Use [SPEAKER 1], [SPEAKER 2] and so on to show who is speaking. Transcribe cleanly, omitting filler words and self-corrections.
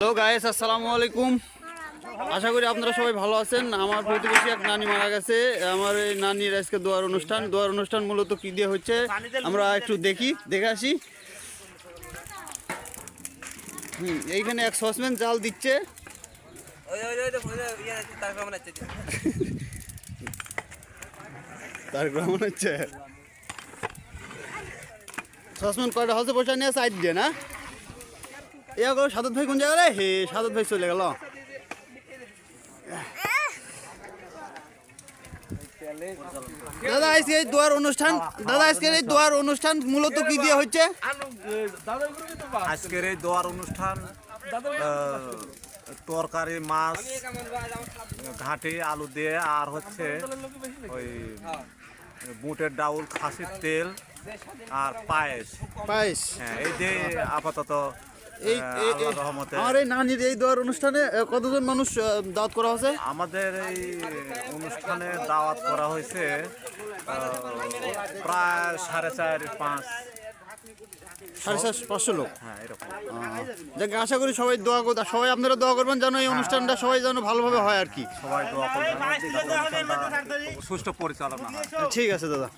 [SPEAKER 1] Hello guys, আসসালামু আলাইকুম। আশা করি আপনারা সবাই ভালো আছেন। আমার প্রতিবেশী এক নানি মারা গেছে। আমার এই নানির আজকে দোয়ার অনুষ্ঠান মূলত কি দিয়ে হচ্ছে আমরা একটু দেখে আসি। এইখানে এক সসম্যান জাল দিচ্ছে। তার গ্রহণ হচ্ছে সসম্যান কয়টা হচ্ছে বসে নিয়ে সাইড দিয়ে না। সাদত ভাই কোন জায়গায়? হে, সাদত ভাই চলে গেল। দাদা আজকে এই দোয়ার অনুষ্ঠান মূলত কি দিয়ে হচ্ছে?
[SPEAKER 2] আজকের এই দোয়ার অনুষ্ঠান তরকারি, মাছ, ঘাটি, আলু দিয়ে আর হচ্ছে ওই বুটের ডাউল, খাসির তেল আর পায়েস। হ্যাঁ, এই দিয়ে আপাতত আল্লাহর রহমতে
[SPEAKER 1] আমার এই নানির এই দোয়ার অনুষ্ঠানে কতজন মানুষ দাওয়াত করা হয়েছে?
[SPEAKER 2] আমাদের এই অনুষ্ঠানে দাওয়াত করা হয়েছে প্রায় 4.5-5
[SPEAKER 1] 550 লোক।
[SPEAKER 2] হ্যাঁ, এরকম।
[SPEAKER 1] যাকে আশা করি সবাই আপনারা দোয়া করবেন যেন এই অনুষ্ঠানটা সবাই যেন ভালোভাবে হয় আর কি।
[SPEAKER 2] সবাই দোয়া করবেন সুষ্ঠু পরিচালনা হয়।
[SPEAKER 1] ঠিক আছে দাদা।